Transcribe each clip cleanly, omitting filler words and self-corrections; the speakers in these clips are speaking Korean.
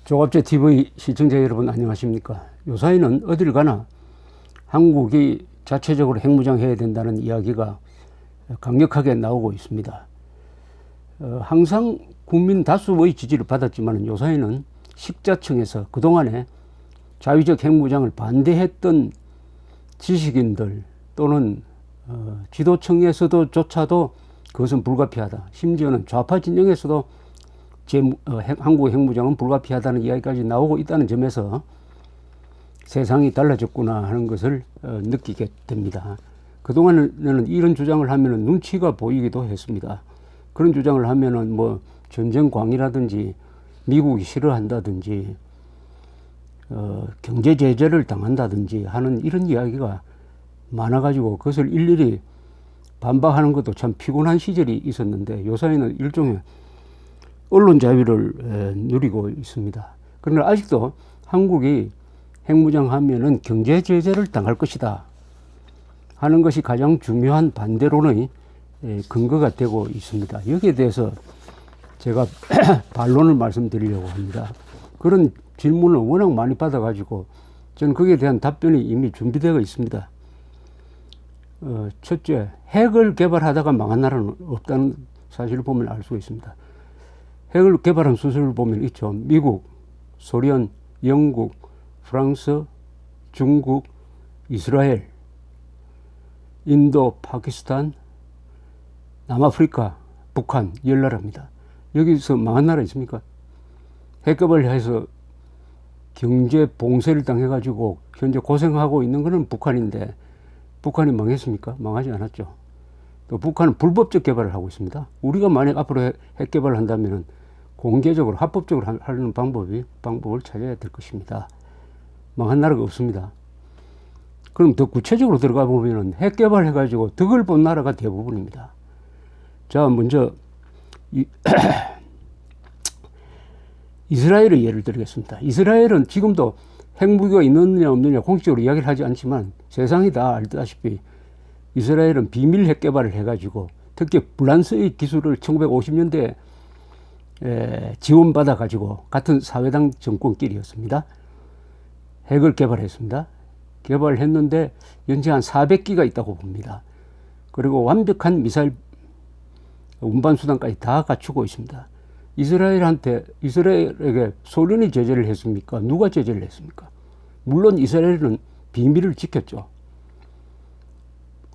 조갑제 TV 시청자 여러분 안녕하십니까. 요사이는 어딜 가나 한국이 자체적으로 핵무장해야 된다는 이야기가 강력하게 나오고 있습니다. 항상 국민 다수의 지지를 받았지만 요사이는 식자청에서 그동안에 자위적 핵무장을 반대했던 지식인들 또는 지도층에서도 그것은 불가피하다. 심지어는 좌파 진영에서도 한국의 핵무장은 불가피하다는 이야기까지 나오고 있다는 점에서 세상이 달라졌구나 하는 것을 느끼게 됩니다. 그동안에는 이런 주장을 하면 눈치가 보이기도 했습니다. 그런 주장을 하면은 뭐 전쟁광이라든지 미국이 싫어한다든지 경제 제재를 당한다든지 하는 이런 이야기가 많아가지고 그것을 일일이 반박하는 것도 참 피곤한 시절이 있었는데 요사이는 일종의 언론 자유를 누리고 있습니다. 그러나 아직도 한국이 핵무장하면은 경제 제재를 당할 것이다 하는 것이 가장 중요한 반대론의 근거가 되고 있습니다. 여기에 대해서 제가 반론을 말씀드리려고 합니다. 그런 질문을 워낙 많이 받아가지고 저는 거기에 대한 답변이 이미 준비되어 있습니다. 첫째, 핵을 개발하다가 망한 나라는 없다는 사실을 보면 알 수가 있습니다. 핵을 개발한 수술을 보면 있죠. 미국, 소련, 영국, 프랑스, 중국, 이스라엘, 인도, 파키스탄, 남아프리카, 북한 10나라입니다. 여기서 망한 나라 있습니까? 핵 개발해서 경제 봉쇄를 당해가지고 현재 고생하고 있는 것은 북한인데 북한이 망했습니까? 망하지 않았죠. 또 북한은 불법적 개발을 하고 있습니다. 우리가 만약 앞으로 핵 개발을 한다면 공개적으로 합법적으로 하는 방법을 찾아야 될 것입니다. 망한 나라가 없습니다. 그럼 더 구체적으로 들어가 보면 핵 개발해가지고 덕을 본 나라가 대부분입니다. 자, 먼저 이스라엘의 예를 들겠습니다. 이스라엘은 지금도 핵무기가 있느냐 없느냐 공식적으로 이야기를 하지 않지만 세상이 다 알다시피 이스라엘은 비밀 핵 개발을 해가지고 특히 불란스의 기술을 1950년대에 지원받아 가지고 같은 사회당 정권끼리였습니다. 핵을 개발했습니다. 개발했는데 현재 한 400기가 있다고 봅니다. 그리고 완벽한 미사일 운반 수단까지 다 갖추고 있습니다. 이스라엘에게 소련이 제재를 했습니까? 누가 제재를 했습니까? 물론 이스라엘은 비밀을 지켰죠.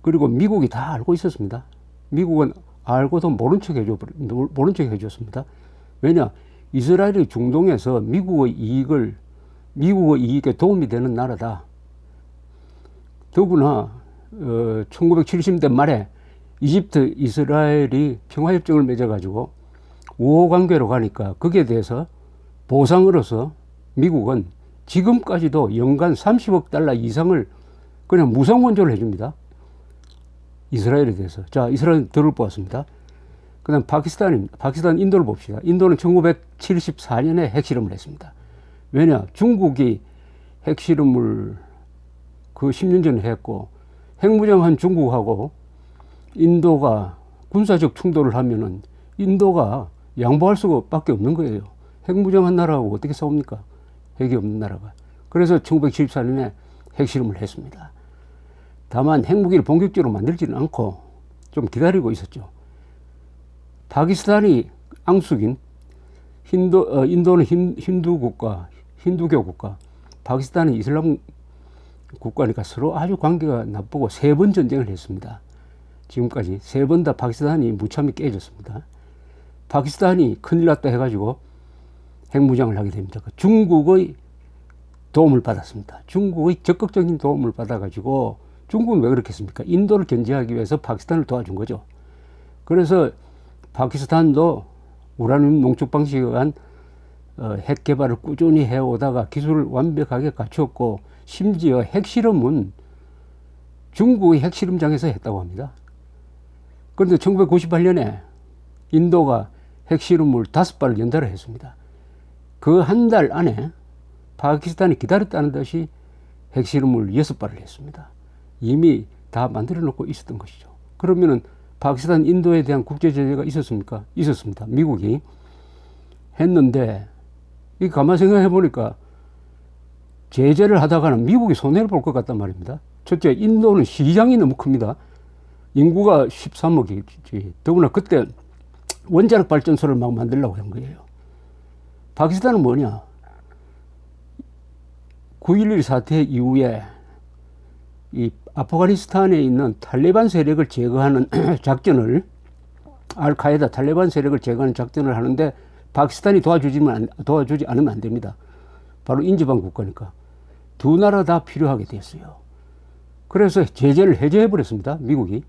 그리고 미국이 다 알고 있었습니다. 미국은 알고도 모른 척 해줬습니다. 왜냐? 이스라엘이 중동에서 미국의 이익에 도움이 되는 나라다. 더구나 1970년대 말에 이집트, 이스라엘이 평화협정을 맺어가지고 우호관계로 가니까 거기에 대해서 보상으로서 미국은 지금까지도 연간 30억 달러 이상을 그냥 무상 원조를 해줍니다. 이스라엘에 대해서. 자, 이스라엘 들을 보았습니다. 그 다음 파키스탄, 인도를 봅시다. 인도는 1974년에 핵실험을 했습니다. 왜냐? 중국이 핵실험을 그 10년 전에 했고 핵무장한 중국하고 인도가 군사적 충돌을 하면은 인도가 양보할 수밖에 없는 거예요. 핵무장한 나라하고 어떻게 싸웁니까? 핵이 없는 나라가. 그래서 1974년에 핵실험을 했습니다. 다만 핵무기를 본격적으로 만들지는 않고 좀 기다리고 있었죠. 파키스탄이 앙숙인 인도는 힌두교 국가, 파키스탄은 이슬람 국가니까 서로 아주 관계가 나쁘고 3번 전쟁을 했습니다. 지금까지 3번 다 파키스탄이 무참히 깨졌습니다. 파키스탄이 큰일 났다 해가지고 핵무장을 하게 됩니다. 중국의 도움을 받았습니다. 중국의 적극적인 도움을 받아가지고 중국은 왜 그렇겠습니까? 인도를 견제하기 위해서 파키스탄을 도와준 거죠. 그래서 파키스탄도 우라늄 농축 방식에 의한 핵 개발을 꾸준히 해오다가 기술을 완벽하게 갖추었고 심지어 핵실험은 중국의 핵실험장에서 했다고 합니다. 그런데 1998년에 인도가 핵실험을 5발을 연달아 했습니다. 그 한 달 안에 파키스탄이 기다렸다는 듯이 핵실험을 6발을 했습니다. 이미 다 만들어 놓고 있었던 것이죠. 그러면은 파키스탄, 인도에 대한 국제 제재가 있었습니까? 있었습니다. 미국이 했는데 이 가만 생각해 보니까 제재를 하다가는 미국이 손해를 볼 것 같단 말입니다. 첫째, 인도는 시장이 너무 큽니다. 인구가 13억이지. 더구나 그때 원자력 발전소를 막 만들려고 한 거예요. 파키스탄은 뭐냐? 9.11 사태 이후에 이 아프가니스탄에 있는 탈레반 세력을 제거하는 작전을, 알카에다 탈레반 세력을 제거하는 작전을 하는데 파키스탄이 도와주지 않으면 안 됩니다. 바로 인지방 국가니까. 두 나라 다 필요하게 됐어요. 그래서 제재를 해제해 버렸습니다. 미국이.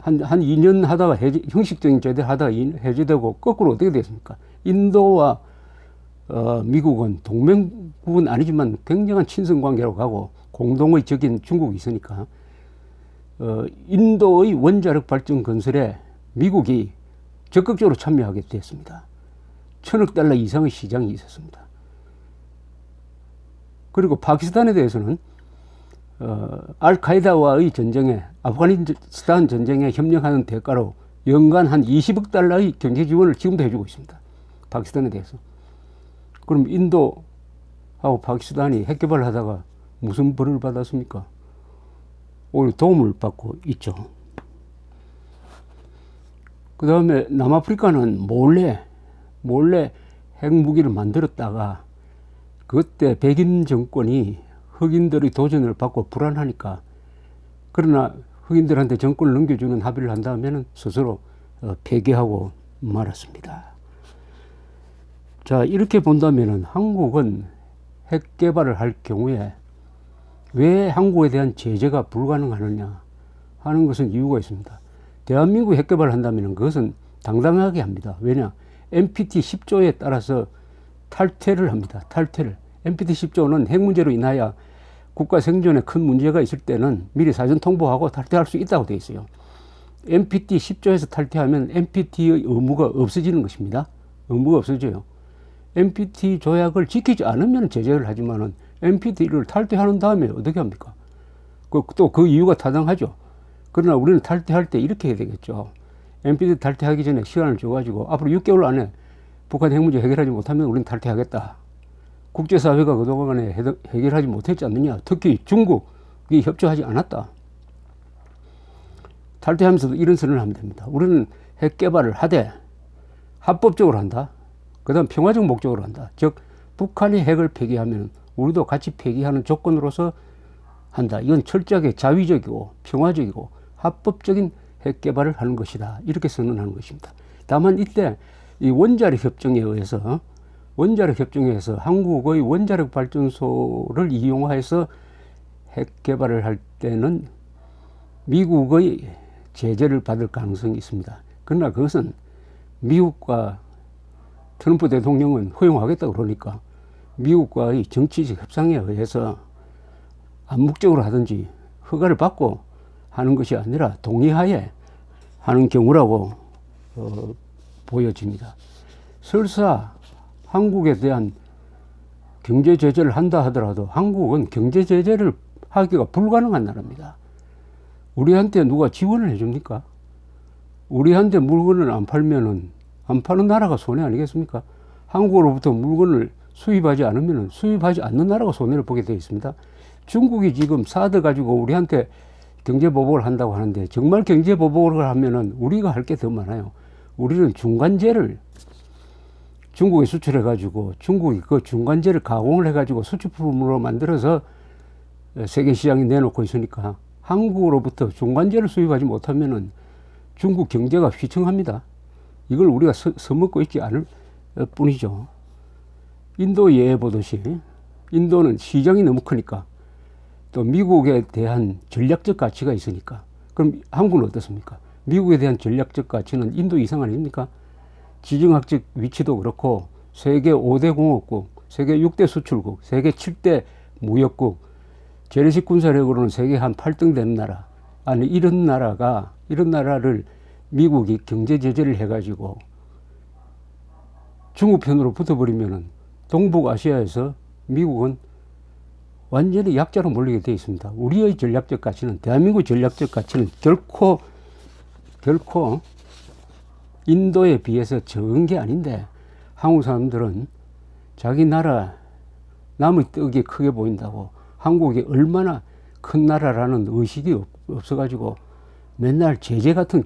한 2년 하다가 형식적인 제재를 하다가 해제되고 거꾸로 어떻게 됐습니까? 인도와 미국은 동맹국은 아니지만 굉장한 친선 관계로 가고 공동의 적인 중국이 있으니까 인도의 원자력 발전 건설에 미국이 적극적으로 참여하게 됐습니다. 1,000억 달러 이상의 시장이 있었습니다. 그리고 파키스탄에 대해서는 알카에다와의 전쟁에, 아프가니스탄 전쟁에 협력하는 대가로 연간 한 20억 달러의 경제 지원을 지금도 해주고 있습니다. 파키스탄에 대해서. 그럼 인도하고 파키스탄이 핵 개발하다가 무슨 벌을 받았습니까? 오히려 도움을 받고 있죠. 그 다음에 남아프리카는 몰래 핵무기를 만들었다가 그때 백인 정권이 흑인들의 도전을 받고 불안하니까, 그러나 흑인들한테 정권을 넘겨주는 합의를 한 다음에는 스스로 폐기하고 말았습니다. 자, 이렇게 본다면은 한국은 핵 개발을 할 경우에 왜 한국에 대한 제재가 불가능하느냐 하는 것은 이유가 있습니다. 대한민국이 핵 개발을 한다면 그것은 당당하게 합니다. 왜냐? NPT 10조에 따라서 탈퇴를 합니다. 탈퇴를. NPT 10조는 핵 문제로 인하여 국가 생존에 큰 문제가 있을 때는 미리 사전 통보하고 탈퇴할 수 있다고 되어 있어요. NPT 10조에서 탈퇴하면 NPT의 의무가 없어지는 것입니다. 의무가 없어져요. NPT 조약을 지키지 않으면 제재를 하지만은 NPT를 탈퇴하는 다음에 어떻게 합니까? 또 그 이유가 타당하죠. 그러나 우리는 탈퇴할 때 이렇게 해야 되겠죠. NPT 탈퇴하기 전에 시간을 줘가지고 앞으로 6개월 안에 북한 핵 문제 해결하지 못하면 우리는 탈퇴하겠다. 국제사회가 그동안에 해결하지 못했지 않느냐. 특히 중국이 협조하지 않았다. 탈퇴하면서도 이런 선언을 하면 됩니다. 우리는 핵 개발을 하되 합법적으로 한다. 그 다음 평화적 목적으로 한다. 즉 북한이 핵을 폐기하면 우리도 같이 폐기하는 조건으로서 한다. 이건 철저하게 자위적이고 평화적이고 합법적인 핵 개발을 하는 것이다. 이렇게 선언하는 것입니다. 다만 이때 이 원자력 협정에 의해서 한국의 원자력 발전소를 이용해서 핵 개발을 할 때는 미국의 제재를 받을 가능성이 있습니다. 그러나 그것은 미국과 트럼프 대통령은 허용하겠다고 그러니까 미국과의 정치적 협상에 의해서 암묵적으로 하든지 허가를 받고 하는 것이 아니라 동의하에 하는 경우라고 보여집니다. 설사 한국에 대한 경제 제재를 한다 하더라도 한국은 경제 제재를 하기가 불가능한 나라입니다. 우리한테 누가 지원을 해줍니까? 우리한테 물건을 안 팔면은 안 파는 나라가 손해 아니겠습니까? 한국으로부터 물건을 수입하지 않으면 수입하지 않는 나라가 손해를 보게 되어 있습니다. 중국이 지금 사드 가지고 우리한테 경제보복을 한다고 하는데 정말 경제보복을 하면은 우리가 할 게 더 많아요. 우리는 중간재를 중국에 수출해 가지고 중국이 그 중간재를 가공을 해 가지고 수출품으로 만들어서 세계 시장에 내놓고 있으니까 한국으로부터 중간재를 수입하지 못하면은 중국 경제가 휘청합니다. 이걸 우리가 써먹고 있지 않을 뿐이죠. 인도 예에 보듯이 인도는 시장이 너무 크니까 또 미국에 대한 전략적 가치가 있으니까. 그럼 한국은 어떻습니까? 미국에 대한 전략적 가치는 인도 이상 아닙니까? 지정학적 위치도 그렇고 세계 5대 공업국, 세계 6대 수출국, 세계 7대 무역국, 재래식 군사력으로는 세계 한 8등 되는 나라. 아니 이런 나라를 미국이 경제 제재를 해가지고 중국 편으로 붙어버리면은 동북아시아에서 미국은 완전히 약자로 몰리게 되어 있습니다. 우리의 전략적 가치는, 대한민국의 전략적 가치는 결코 인도에 비해서 적은 게 아닌데 한국 사람들은 자기 나라 남의 떡이 크게 보인다고 한국이 얼마나 큰 나라라는 의식이 없어가지고 맨날 제재 같은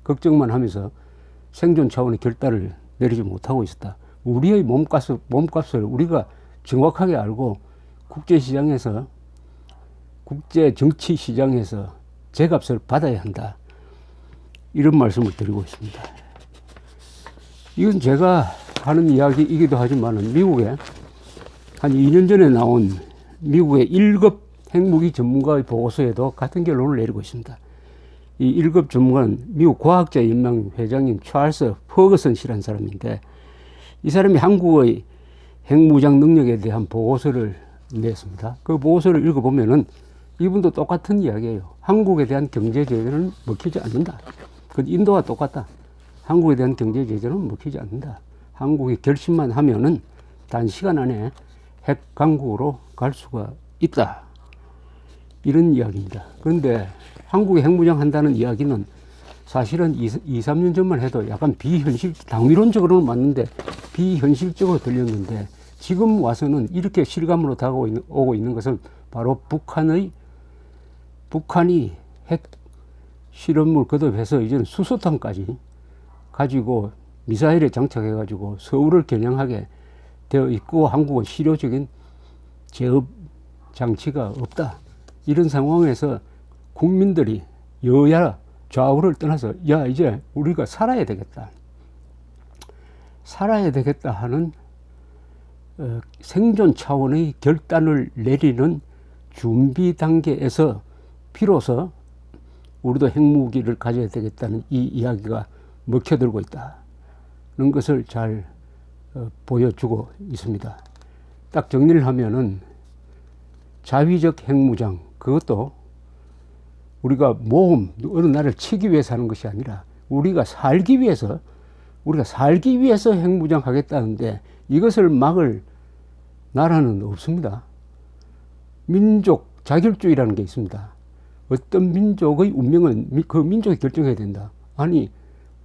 걱정만 하면서 생존 차원의 결단을 내리지 못하고 있었다. 우리의 몸값을 우리가 정확하게 알고 국제시장에서 국제 정치 시장에서 제값을 받아야 한다. 이런 말씀을 드리고 있습니다. 이건 제가 하는 이야기이기도 하지만 미국에 한 2년 전에 나온 미국의 1급 핵무기 전문가의 보고서에도 같은 결론을 내리고 있습니다. 이 1급 전문가는 미국 과학자연맹 회장인 찰스 퍼거슨 씨라는 사람인데 이 사람이 한국의 핵무장 능력에 대한 보고서를 냈습니다. 그 보고서를 읽어보면은 이분도 똑같은 이야기예요. 한국에 대한 경제 제재는 먹히지 않는다. 그 인도와 똑같다. 한국에 대한 경제 제재는 먹히지 않는다. 한국이 결심만 하면은 단시간 안에 핵 강국으로 갈 수가 있다. 이런 이야기입니다. 그런데 한국이 핵무장 한다는 이야기는 사실은 2, 3년 전만 해도 약간 당위론적으로는 맞는데 비현실적으로 들렸는데 지금 와서는 이렇게 실감으로 다가오고 있는 것은 바로 북한이 핵 실험을 거듭해서 이제는 수소탄까지 가지고 미사일에 장착해가지고 서울을 겨냥하게 되어 있고 한국은 실효적인 제업 장치가 없다. 이런 상황에서 국민들이 여야 좌우를 떠나서 야 이제 우리가 살아야 되겠다. 살아야 되겠다 하는 생존 차원의 결단을 내리는 준비 단계에서 비로소 우리도 핵무기를 가져야 되겠다는 이 이야기가 먹혀들고 있다는 것을 잘 보여주고 있습니다. 딱 정리를 하면은 자위적 핵무장, 그것도 우리가 어느 나라를 치기 위해서 하는 것이 아니라 우리가 살기 위해서 핵무장 하겠다는데 이것을 막을 나라는 없습니다. 민족 자결주의라는 게 있습니다. 어떤 민족의 운명은 그 민족이 결정해야 된다. 아니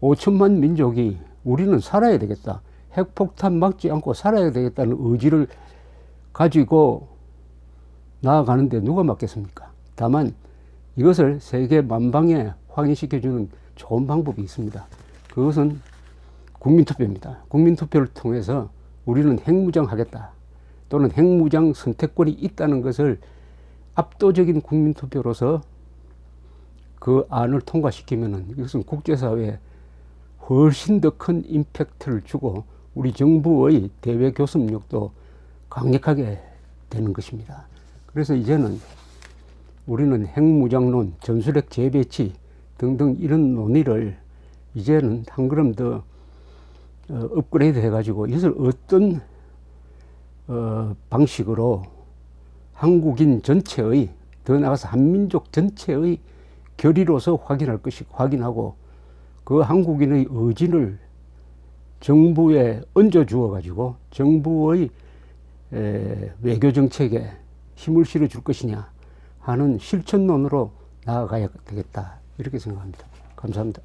5천만 민족이 우리는 살아야 되겠다. 핵폭탄 막지 않고 살아야 되겠다는 의지를 가지고 나아가는데 누가 막겠습니까? 다만 이것을 세계 만방에 확인시켜주는 좋은 방법이 있습니다. 그것은 국민투표입니다. 국민투표를 통해서 우리는 핵무장하겠다 또는 핵무장 선택권이 있다는 것을 압도적인 국민투표로서 그 안을 통과시키면은 이것은 국제사회에 훨씬 더 큰 임팩트를 주고 우리 정부의 대외 교섭력도 강력하게 되는 것입니다. 그래서 이제는 우리는 핵무장론, 전술핵 재배치 등등 이런 논의를 이제는 한 걸음 더 업그레이드 해가지고 이것을 어떤 방식으로 한국인 전체의 더 나아가서 한민족 전체의 결의로서 확인하고 그 한국인의 의지를 정부에 얹어주어 가지고 정부의 외교 정책에 힘을 실어줄 것이냐 하는 실천론으로 나아가야 되겠다 이렇게 생각합니다. 감사합니다.